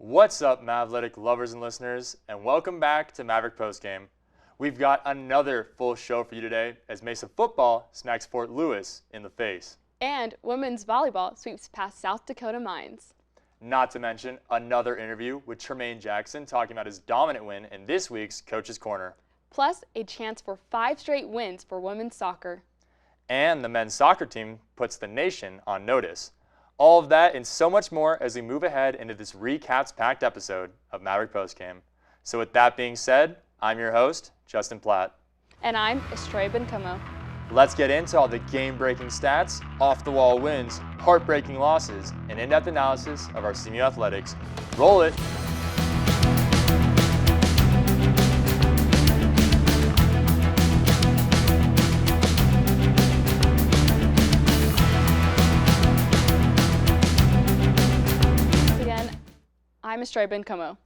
What's up, Maverick lovers and listeners, and welcome back to Maverick Postgame. We've got another full show for you today as Mesa football smacks Fort Lewis in the face. And women's volleyball sweeps past South Dakota Mines. Not to mention another interview with Tremaine Jackson talking about his dominant win in this week's Coach's Corner. Plus a chance for 5 straight wins for women's soccer. And the men's soccer team puts the nation on notice. All of that and so much more as we move ahead into this recaps-packed episode of Maverick Postgame. So with that being said, I'm your host, Justin Platt. And I'm Estrella. Let's get into all the game-breaking stats, off-the-wall wins, heartbreaking losses, and in-depth analysis of our CMU athletics. Roll it! I'm Estrella.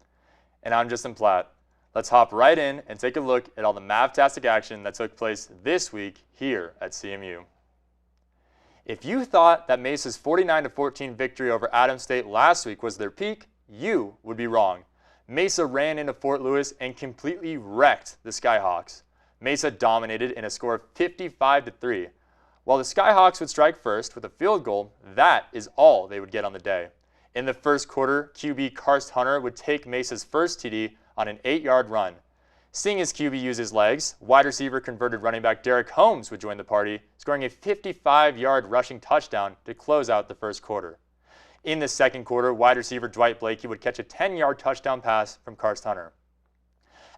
And I'm Justin Platt. Let's hop right in and take a look at all the Mavtastic action that took place this week here at CMU. If you thought that Mesa's 49-14 victory over Adams State last week was their peak, you would be wrong. Mesa ran into Fort Lewis and completely wrecked the Skyhawks. Mesa dominated in a score of 55-3. While the Skyhawks would strike first with a field goal, that is all they would get on the day. In the first quarter, QB Karst Hunter would take Mesa's first TD on an 8-yard run. Seeing his QB use his legs, wide receiver converted running back Derek Holmes would join the party, scoring a 55-yard rushing touchdown to close out the first quarter. In the second quarter, wide receiver Dwight Blakey would catch a 10-yard touchdown pass from Karst Hunter.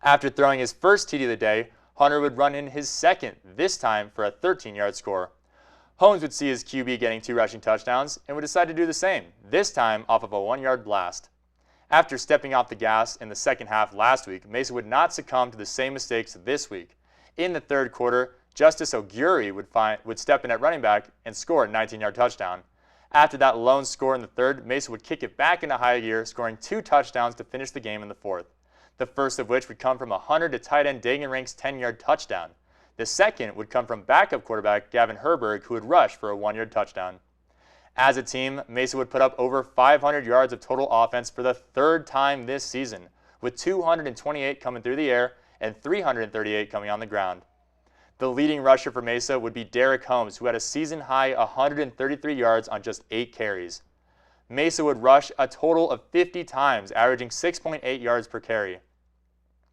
After throwing his first TD of the day, Hunter would run in his second, this time for a 13-yard score. Holmes would see his QB getting 2 rushing touchdowns and would decide to do the same, this time off of a 1-yard blast. After stepping off the gas in the second half last week, Mesa would not succumb to the same mistakes this week. In the third quarter, Justice O'Gury would step in at running back and score a 19-yard touchdown. After that lone score in the third, Mesa would kick it back into high gear, scoring 2 touchdowns to finish the game in the fourth. The first of which would come from a Hunter to tight end Dagan Rank's 10-yard touchdown. The second would come from backup quarterback Gavin Herberg, who would rush for a 1-yard touchdown. As a team, Mesa would put up over 500 yards of total offense for the third time this season, with 228 coming through the air and 338 coming on the ground. The leading rusher for Mesa would be Derek Holmes, who had a season-high 133 yards on just 8 carries. Mesa would rush a total of 50 times, averaging 6.8 yards per carry.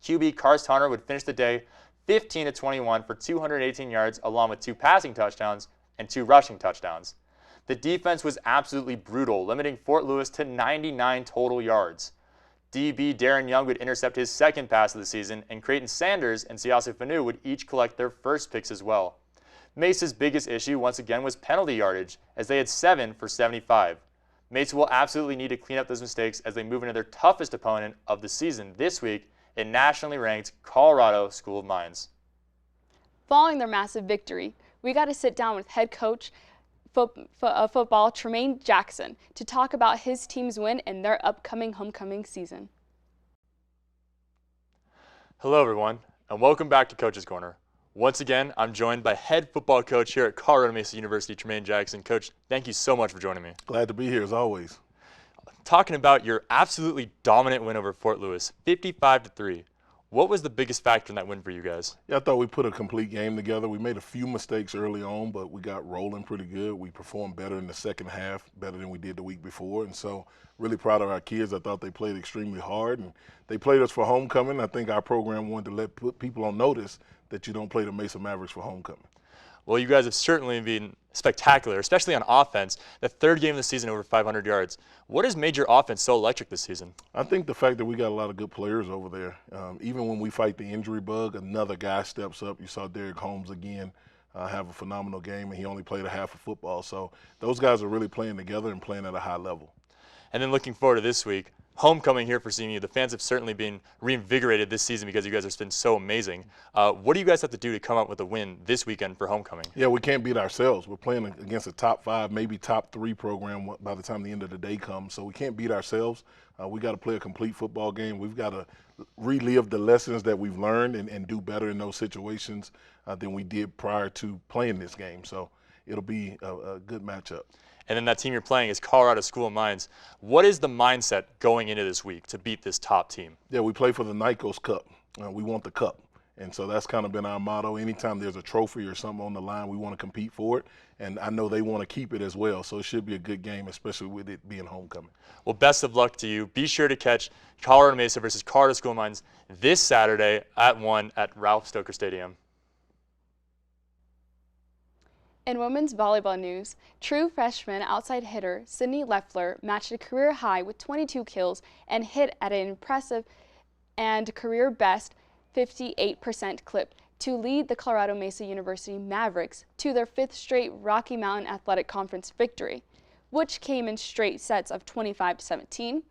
QB Karst Hunter would finish the day 15-21 for 218 yards, along with 2 passing touchdowns and 2 rushing touchdowns. The defense was absolutely brutal, limiting Fort Lewis to 99 total yards. DB Darren Young would intercept his second pass of the season, and Creighton Sanders and Siasu Fanu would each collect their first picks as well. Mesa's biggest issue once again was penalty yardage, as they had 7 for 75. Mesa will absolutely need to clean up those mistakes as they move into their toughest opponent of the season this week in nationally ranked Colorado School of Mines. Following their massive victory, we got to sit down with head coach football Tremaine Jackson to talk about his team's win and their upcoming homecoming season. Hello everyone, and welcome back to Coach's Corner. Once again, I'm joined by head football coach here at Colorado Mesa University, Tremaine Jackson. Coach, thank you so much for joining me. Glad to be here as always. Talking about your absolutely dominant win over Fort Lewis, 55-3. What was the biggest factor in that win for you guys? Yeah, I thought we put a complete game together. We made a few mistakes early on, but we got rolling pretty good. We performed better in the second half, better than we did the week before. And so really proud of our kids. I thought they played extremely hard, and they played us for homecoming. I think our program wanted to put people on notice that you don't play the Mesa Mavericks for homecoming. Well, you guys have certainly been spectacular, especially on offense. The third game of the season over 500 yards. What has made your offense so electric this season? I think the fact that we got a lot of good players over there. Even when we fight the injury bug, another guy steps up. You saw Derek Holmes again have a phenomenal game, and he only played a half of football. So those guys are really playing together and playing at a high level. And then looking forward to this week, homecoming here for CMU. The fans have certainly been reinvigorated this season because you guys have been so amazing. What do you guys have to do to come up with a win this weekend for homecoming? Yeah, we can't beat ourselves. We're playing against a top 5, maybe top 3 program by the time the end of the day comes. So we can't beat ourselves. We got to play a complete football game. We've got to relive the lessons that we've learned and do better in those situations than we did prior to playing this game. So it'll be a good matchup. and then that team you're playing is Colorado School of Mines. What is the mindset going into this week to beat this top team? Yeah, we play for the Nikos Cup. We want the cup. And so that's kind of been our motto. Anytime there's a trophy or something on the line, we want to compete for it. And I know they want to keep it as well. So it should be a good game, especially with it being homecoming. Well, best of luck to you. Be sure to catch Colorado Mesa versus Colorado School of Mines this Saturday at 1 at Ralph Stoker Stadium. In women's volleyball news, true freshman outside hitter Sydney Leffler matched a career high with 22 kills and hit at an impressive and career best 58% clip to lead the Colorado Mesa University Mavericks to their 5th straight Rocky Mountain Athletic Conference victory, which came in straight sets of 25-17,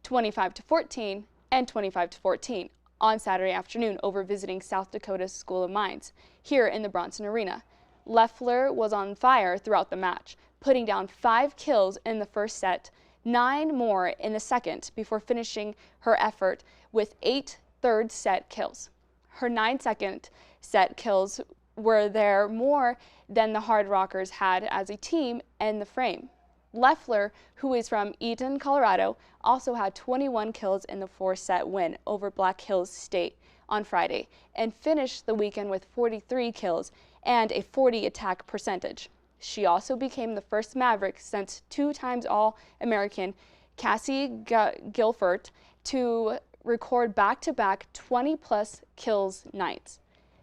25-14, and 25-14 on Saturday afternoon over visiting South Dakota School of Mines here in the Bronson Arena. Leffler was on fire throughout the match, putting down 5 kills in the first set, 9 more in the second before finishing her effort with 8 third set kills. Her 9 second set kills were there more than the Hard Rockers had as a team in the frame. Leffler, who is from Eaton, Colorado, also had 21 kills in the 4-set win over Black Hills State on Friday and finished the weekend with 43 kills and a 40 attack percentage. She also became the first Maverick since 2-time All-American Cassie Gilfert to record back-to-back 20-plus kills nights.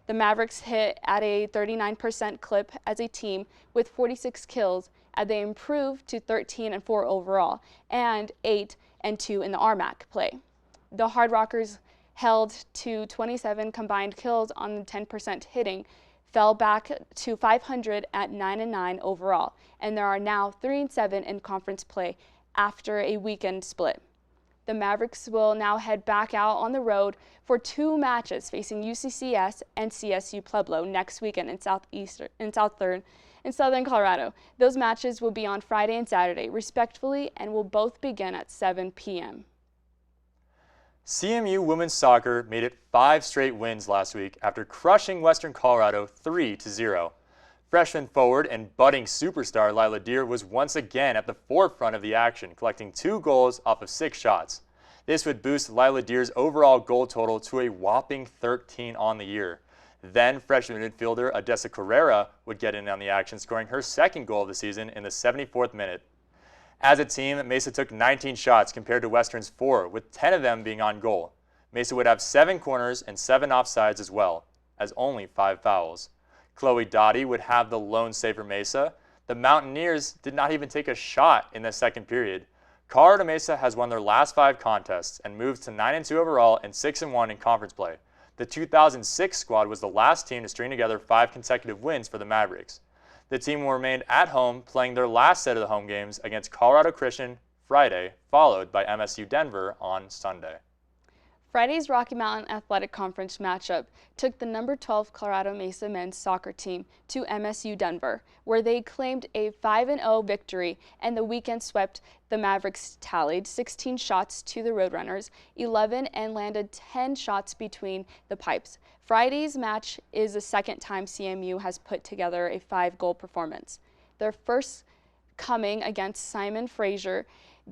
The Mavericks hit at a 39% clip as a team with 46 kills as they improved to 13-4 overall and 8-2 in the RMAC play. The Hard Rockers held to 27 combined kills on the 10% hitting, fell back to 500 at 9-9 overall, and there are now 3-7 in conference play after a weekend split. The Mavericks will now head back out on the road for 2 matches facing UCCS and CSU Pueblo next weekend in Southern Colorado. Those matches will be on Friday and Saturday, respectively, and will both begin at 7 p.m. CMU women's soccer made it 5 straight wins last week after crushing Western Colorado 3-0. Freshman forward and budding superstar Lila Deer was once again at the forefront of the action, collecting 2 goals off of 6 shots. This would boost Lila Deer's overall goal total to a whopping 13 on the year. Then freshman midfielder Odessa Carrera would get in on the action, scoring her 2nd goal of the season in the 74th minute. As a team, Mesa took 19 shots compared to Western's 4, with 10 of them being on goal. Mesa would have 7 corners and 7 offsides as well, as only 5 fouls. Chloe Dottie would have the lone save for Mesa. The Mountaineers did not even take a shot in the second period. Colorado Mesa has won their last 5 contests and moves to 9-2 overall and 6-1 in conference play. The 2006 squad was the last team to string together 5 consecutive wins for the Mavericks. The team will remain at home, playing their last set of the home games against Colorado Christian Friday, followed by MSU Denver on Sunday. Friday's Rocky Mountain Athletic Conference matchup took the number 12 Colorado Mesa men's soccer team to MSU Denver, where they claimed a 5-0 victory, and the weekend swept. The Mavericks tallied 16 shots to the Roadrunners, 11, and landed 10 shots between the pipes. Friday's match is the second time CMU has put together a 5-goal performance. Their first coming against Simon Fraser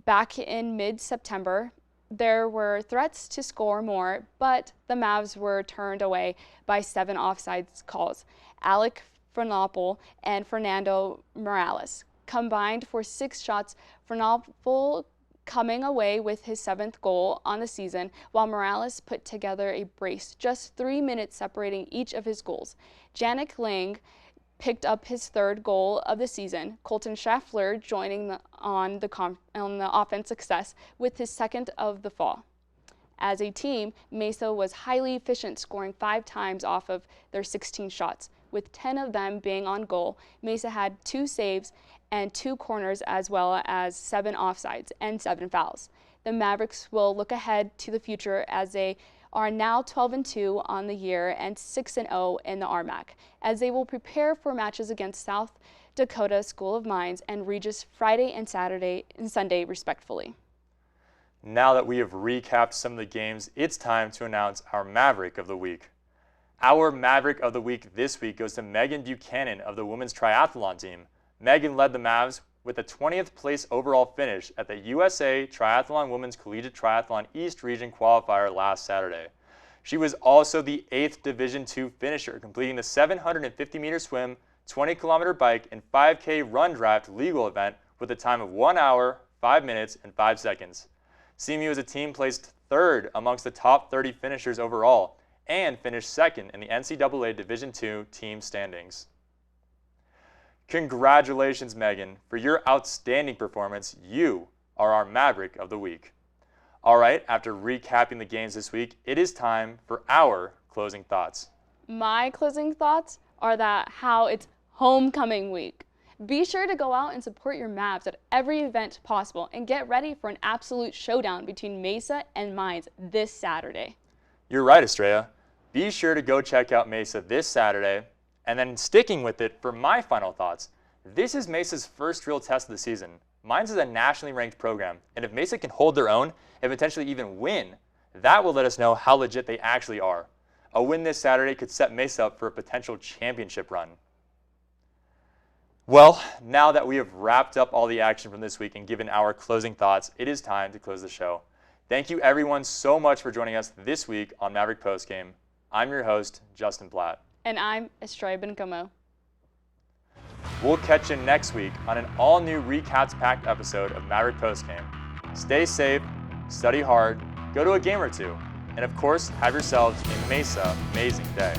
back in mid-September. There were threats to score more, but the Mavs were turned away by 7 offsides calls. Alec Fernapple and Fernando Morales combined for 6 shots, Fernapple coming away with his 7th goal on the season, while Morales put together a brace, just 3 minutes separating each of his goals. Janik Lang picked up his 3rd goal of the season. Colton Schaffler joining on the offense success with his 2nd of the fall. As a team, Mesa was highly efficient, scoring 5 times off of their 16 shots, with 10 of them being on goal. Mesa had 2 saves and 2 corners, as well as 7 offsides and 7 fouls. The Mavericks will look ahead to the future as they are now 12-2 on the year and 6-0 in the RMAC, as they will prepare for matches against South Dakota School of Mines and Regis Friday and Sunday, respectively. Now that we have recapped some of the games, it's time to announce our Maverick of the Week. Our Maverick of the Week this week goes to Megan Buchanan of the women's triathlon team. Megan led the Mavs with a 20th place overall finish at the USA Triathlon Women's Collegiate Triathlon East Region qualifier last Saturday. She was also the 8th Division II finisher, completing the 750-meter swim, 20-kilometer bike, and 5K run draft legal event with a time of 1 hour, 5 minutes, and 5 seconds. CMU as a team placed 3rd amongst the top 30 finishers overall and finished 2nd in the NCAA Division II team standings. Congratulations, Megan. For your outstanding performance, you are our Maverick of the Week. All right, after recapping the games this week, it is time for our closing thoughts. My closing thoughts are that how it's homecoming week. Be sure to go out and support your Mavs at every event possible and get ready for an absolute showdown between Mesa and Mines this Saturday. You're right, Estrella. Be sure to go check out Mesa this Saturday. And then sticking with it for my final thoughts, this is Mesa's first real test of the season. Mines is a nationally ranked program, and if Mesa can hold their own and potentially even win, that will let us know how legit they actually are. A win this Saturday could set Mesa up for a potential championship run. Well, now that we have wrapped up all the action from this week and given our closing thoughts, it is time to close the show. Thank you everyone so much for joining us this week on Maverick Postgame. I'm your host, Justin Platt. And I'm Estrella. We'll catch you next week on an all-new recaps-packed episode of Maverick Postgame. Stay safe, study hard, go to a game or two, and of course, have yourselves a Mesa amazing day.